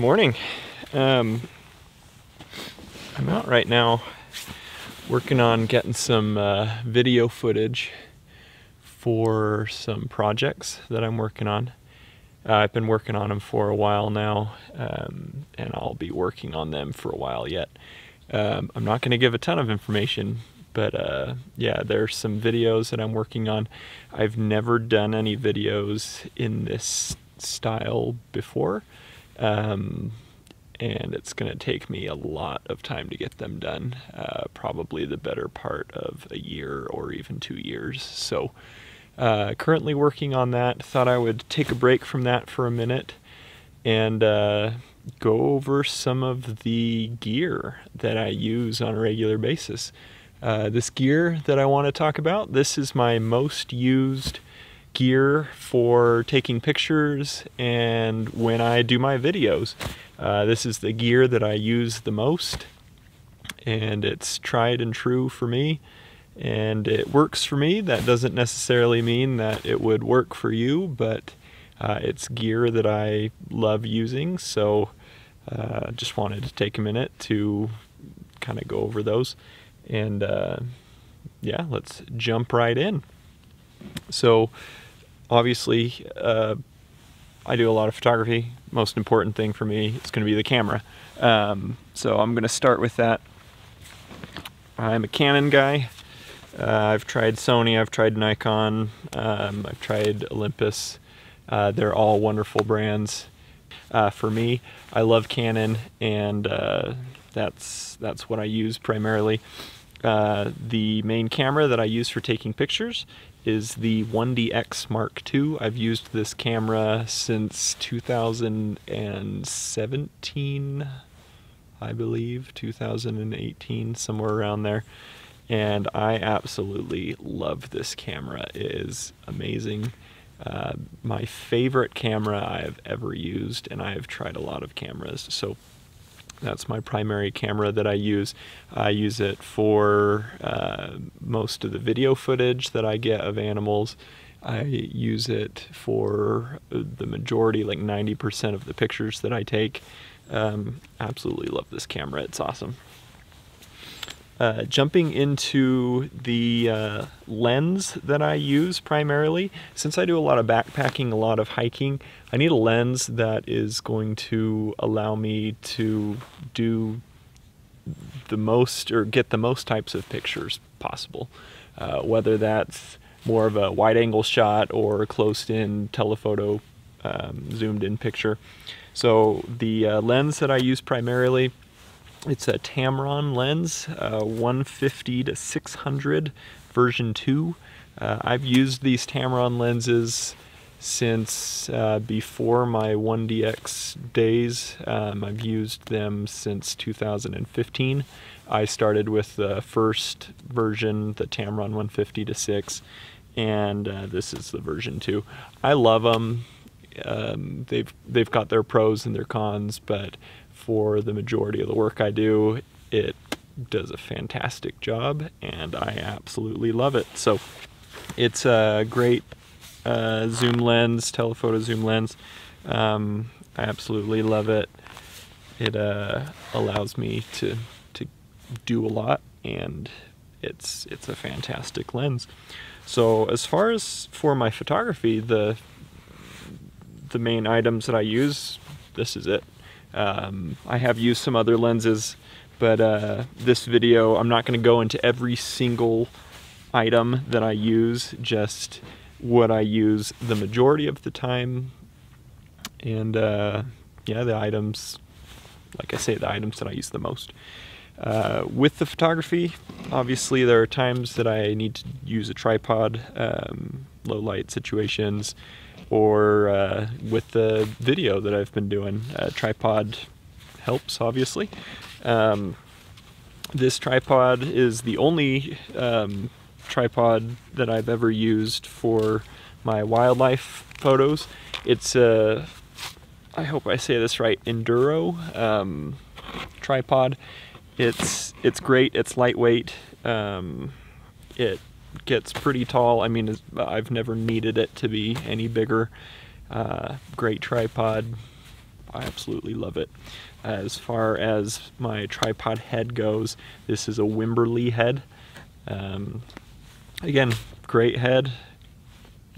morning. I'm out right now working on getting some video footage for some projects that I'm working on. I've been working on them for a while now, and I'll be working on them for a while yet. I'm not going to give a ton of information, but yeah, there's some videos that I'm working on. I've never done any videos in this style before, and it's going to take me a lot of time to get them done, probably the better part of a year or even 2 years. So currently working on that. Thought I would take a break from that for a minute and go over some of the gear that I use on a regular basis. This gear that I want to talk about, this is my most used gear for taking pictures and when I do my videos. This is the gear that I use the most, and it's tried and true for me, and it works for me. That doesn't necessarily mean that it would work for you, but it's gear that I love using, so just wanted to take a minute to kind of go over those. And yeah, let's jump right in. So obviously I do a lot of photography. Most important thing for me is going to be the camera. So I'm going to start with that. I'm a Canon guy. I've tried Sony, I've tried Nikon, I've tried Olympus. They're all wonderful brands. For me, I love Canon, and that's what I use primarily. The main camera that I use for taking pictures is the 1DX Mark II. I've used this camera since 2017, I believe, 2018, somewhere around there. And I absolutely love this camera. It is amazing. My favorite camera I've ever used, and I've tried a lot of cameras, so that's my primary camera that I use. I use it for most of the video footage that I get of animals. I use it for the majority, like 90% of the pictures that I take. Absolutely love this camera, it's awesome. Jumping into the lens that I use primarily, since I do a lot of backpacking, a lot of hiking, I need a lens that is going to allow me to do the most, or get the most types of pictures possible. Whether that's more of a wide angle shot or a close-in telephoto zoomed in picture. So the lens that I use primarily, it's a Tamron lens, 150 to 600 version 2. I've used these Tamron lenses since before my 1DX days. I've used them since 2015. I started with the first version, the Tamron 150 to 6, and this is the version 2. I love them. They've got their pros and their cons, but for the majority of the work I do, it does a fantastic job, and I absolutely love it. So it's a great zoom lens, telephoto zoom lens. I absolutely love it. It allows me to do a lot, and it's a fantastic lens. So as far as for my photography, the main items that I use, this is it. I have used some other lenses, but this video, I'm not going to go into every single item that I use, just what I use the majority of the time. And yeah, the items, like I say, the items that I use the most. With the photography, obviously there are times that I need to use a tripod, low light situations, or with the video that I've been doing. Tripod helps, obviously. This tripod is the only tripod that I've ever used for my wildlife photos. It's a, I hope I say this right, Induro tripod. It's great, it's lightweight, it gets pretty tall. I mean, I've never needed it to be any bigger. Great tripod. I absolutely love it. As far as my tripod head goes, this is a Wimberley head. Again, great head.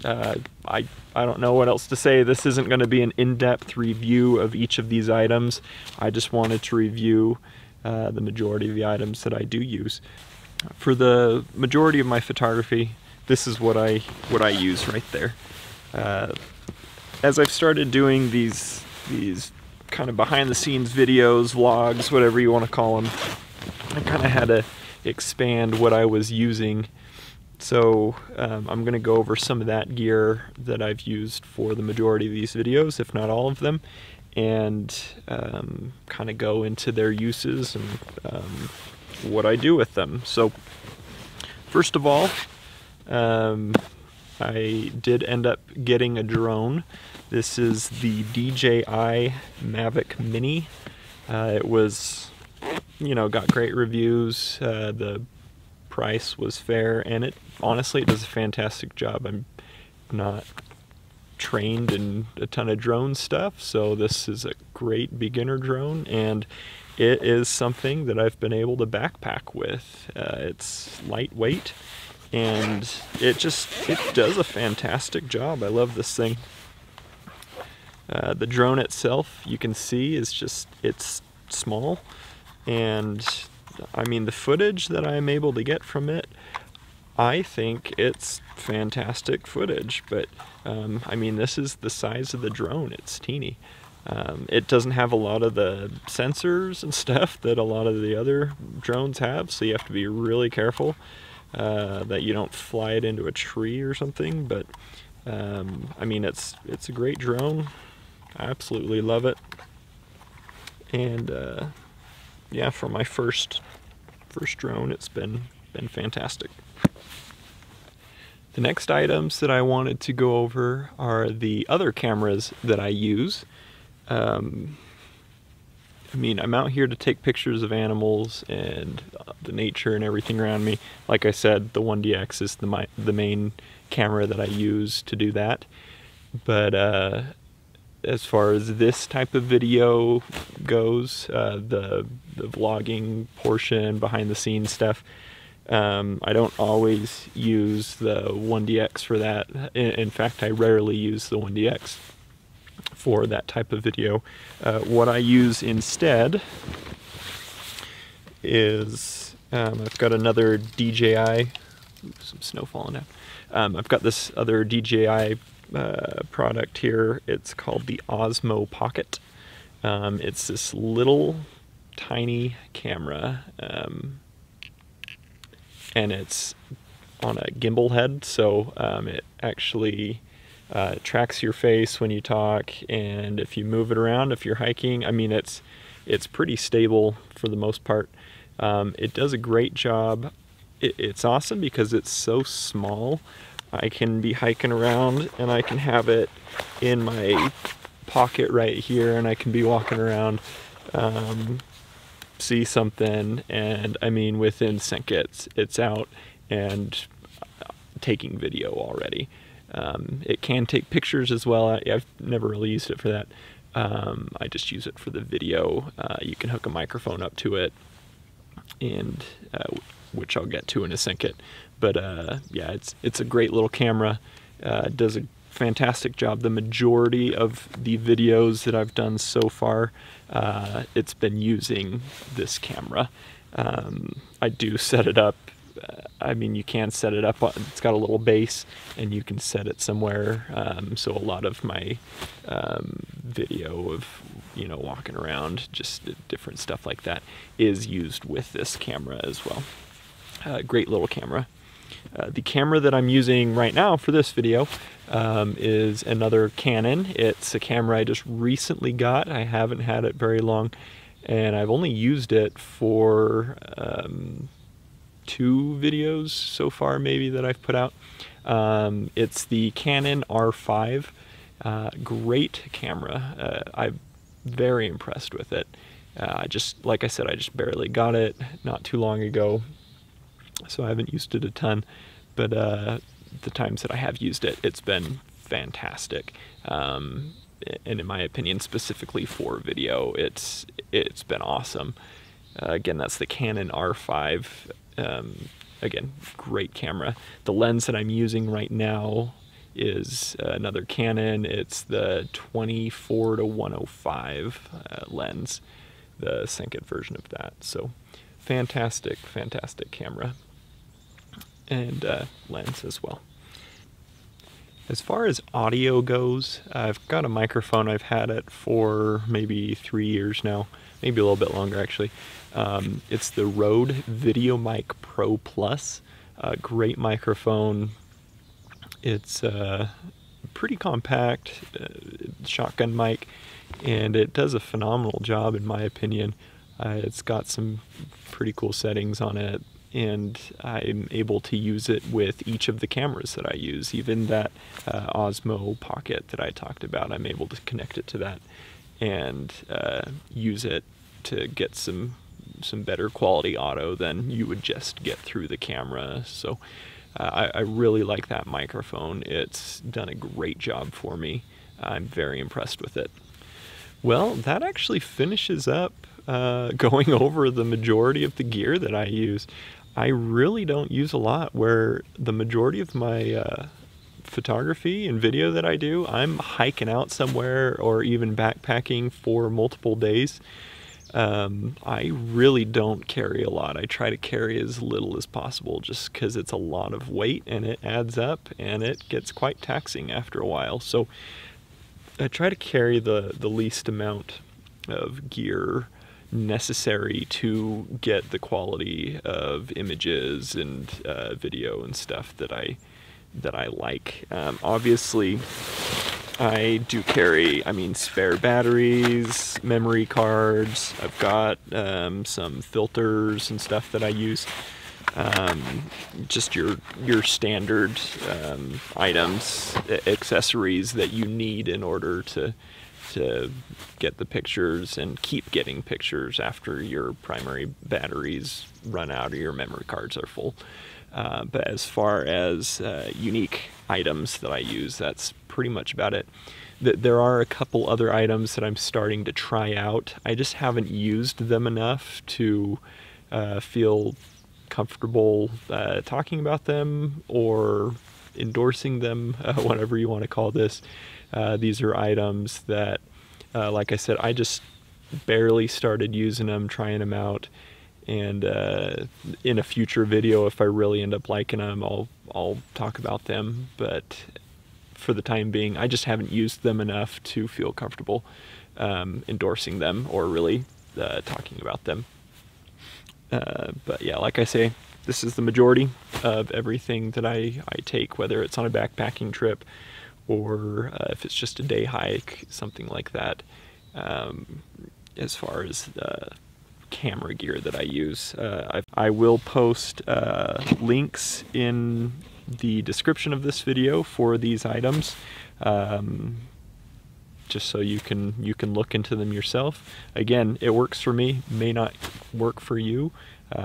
I don't know what else to say. This isn't going to be an in-depth review of each of these items. I just wanted to review the majority of the items that I do use. For the majority of my photography, this is what I use right there. As I've started doing these kind of behind-the-scenes videos, vlogs, whatever you want to call them, I kind of had to expand what I was using. So I'm going to go over some of that gear that I've used for the majority of these videos, if not all of them, and kind of go into their uses and what I do with them. So first of all, I did end up getting a drone. This is the DJI Mavic Mini. It was, you know, got great reviews. The price was fair, and it honestly does a fantastic job. I'm not trained in a ton of drone stuff, so this is a great beginner drone, and it is something that I've been able to backpack with. It's lightweight, and it does a fantastic job. I love this thing. The drone itself, you can see, it's small, and I mean, the footage that I'm able to get from it, I think it's fantastic footage, but I mean, this is the size of the drone. It's teeny. It doesn't have a lot of the sensors and stuff that a lot of the other drones have, so you have to be really careful that you don't fly it into a tree or something, but I mean, it's a great drone. I absolutely love it. And yeah, for my first drone, it's been fantastic. The next items that I wanted to go over are the other cameras that I use. I mean, I'm out here to take pictures of animals and the nature and everything around me. Like I said, the 1DX is the main camera that I use to do that. But as far as this type of video goes, the vlogging portion, behind the scenes stuff, I don't always use the 1DX for that. In fact, I rarely use the 1DX for that type of video. What I use instead is, I've got another DJI, some snow falling down. I've got this other DJI product here. It's called the Osmo Pocket. It's this little tiny camera, and it's on a gimbal head, so it actually tracks your face when you talk, and if you move it around, if you're hiking, I mean, it's pretty stable for the most part. It does a great job. It's awesome because it's so small. I can be hiking around and I can have it in my pocket right here, and I can be walking around, see something, and I mean, within seconds it's out and taking video already. It can take pictures as well. I've never really used it for that. I just use it for the video. You can hook a microphone up to it, and which I'll get to in a second. But yeah, it's a great little camera. It does a fantastic job. The majority of the videos that I've done so far, it's been using this camera. I do set it up. I mean, you can set it up. It's got a little base, and you can set it somewhere. So a lot of my video of, you know, walking around, just different stuff like that, is used with this camera as well. Great little camera. The camera that I'm using right now for this video is another Canon. It's a camera I just recently got. I haven't had it very long, and I've only used it for 2 videos so far, maybe, that I've put out. It's the Canon R5. Great camera. I'm very impressed with it. Like I said, I just barely got it not too long ago, so I haven't used it a ton, but the times that I have used it, it's been fantastic. and in my opinion, specifically for video, it's been awesome. Again, that's the Canon R5. Again, great camera. The lens that I'm using right now is another Canon. It's the 24-105 lens, the second version of that. So fantastic, fantastic camera and lens as well. As far as audio goes, I've got a microphone. I've had it for maybe 3 years now, maybe a little bit longer actually. It's the Rode VideoMic Pro Plus. Great microphone. It's pretty compact shotgun mic, and it does a phenomenal job in my opinion. It's got some pretty cool settings on it, and I'm able to use it with each of the cameras that I use. Even that Osmo Pocket that I talked about, I'm able to connect it to that and use it to get some better quality audio than you would just get through the camera. So I really like that microphone. It's done a great job for me. I'm very impressed with it. Well, that actually finishes up going over the majority of the gear that I use. I really don't use a lot, where the majority of my photography and video that I do, I'm hiking out somewhere or even backpacking for multiple days. I really don't carry a lot. I try to carry as little as possible just because it's a lot of weight and it adds up and it gets quite taxing after a while. So I try to carry the least amount of gear necessary to get the quality of images and video and stuff that I like. Obviously, I do carry, spare batteries, memory cards. I've got some filters and stuff that I use. Just your standard items, accessories that you need in order to get the pictures and keep getting pictures after your primary batteries run out or your memory cards are full. But as far as unique items that I use, that's pretty much about it. There are a couple other items that I'm starting to try out. I just haven't used them enough to feel comfortable talking about them or endorsing them, whatever you want to call this. These are items that, like I said, I just barely started using them, trying them out. And in a future video, if I really end up liking them, I'll talk about them. But for the time being, I just haven't used them enough to feel comfortable endorsing them or really talking about them. But yeah, like I say, this is the majority of everything that I take, whether it's on a backpacking trip or if it's just a day hike, something like that. As far as camera gear that I use, I will post links in the description of this video for these items, just so you can look into them yourself. Again, it works for me, may not work for you.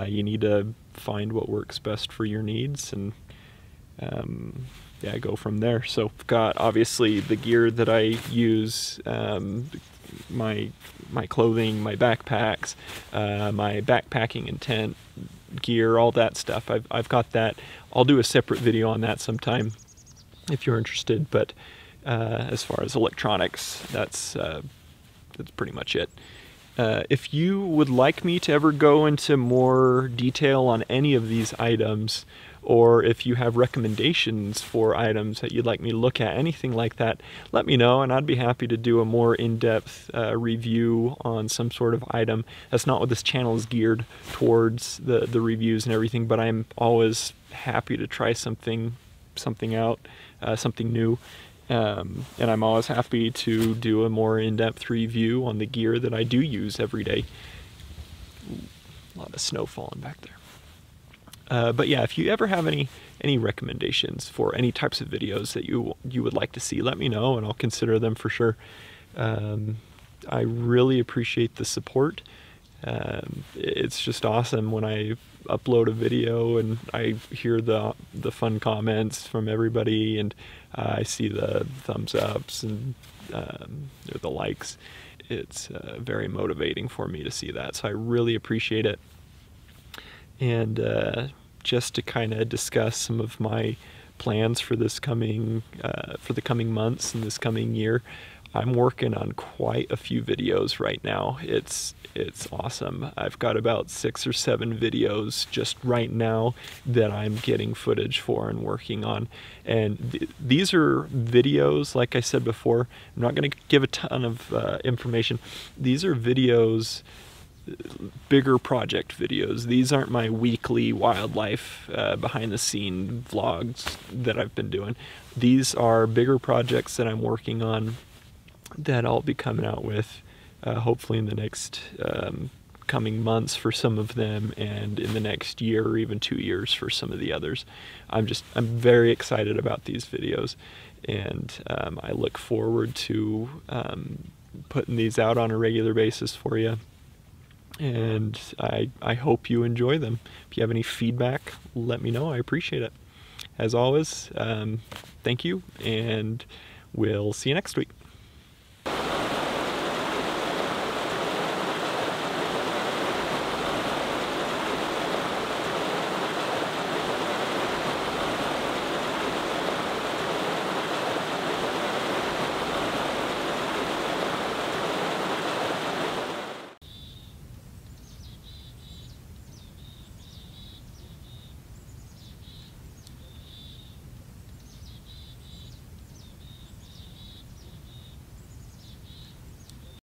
You need to find what works best for your needs and yeah, go from there. So I've got obviously the gear that I use, my clothing, my backpacks, my backpacking and tent gear, all that stuff. I've got that. I'll do a separate video on that sometime if you're interested. But as far as electronics, that's pretty much it. If you would like me to ever go into more detail on any of these items, or if you have recommendations for items that you'd like me to look at, anything like that, let me know, and I'd be happy to do a more in-depth review on some sort of item. That's not what this channel is geared towards, the reviews and everything, but I'm always happy to try something out, something new. And I'm always happy to do a more in-depth review on the gear that I do use every day. A lot of snow falling back there. But yeah, if you ever have any recommendations for any types of videos that you would like to see, let me know and I'll consider them for sure. I really appreciate the support. It's just awesome when I upload a video and I hear the fun comments from everybody, and I see the thumbs ups and or the likes. It's very motivating for me to see that, so I really appreciate it. And just to kind of discuss some of my plans for this coming for the coming months and this coming year, I'm working on quite a few videos right now. It's awesome. I've got about 6 or 7 videos just right now that I'm getting footage for and working on. And these are videos, like I said before, I'm not going to give a ton of information. These are videos, bigger project videos. These aren't my weekly wildlife behind the scene vlogs that I've been doing. These are bigger projects that I'm working on that I'll be coming out with hopefully in the next coming months for some of them, and in the next year or even 2 years for some of the others. I'm very excited about these videos, and I look forward to putting these out on a regular basis for you. And I hope you enjoy them. If you have any feedback, let me know. I appreciate it. As always, thank you, and we'll see you next week.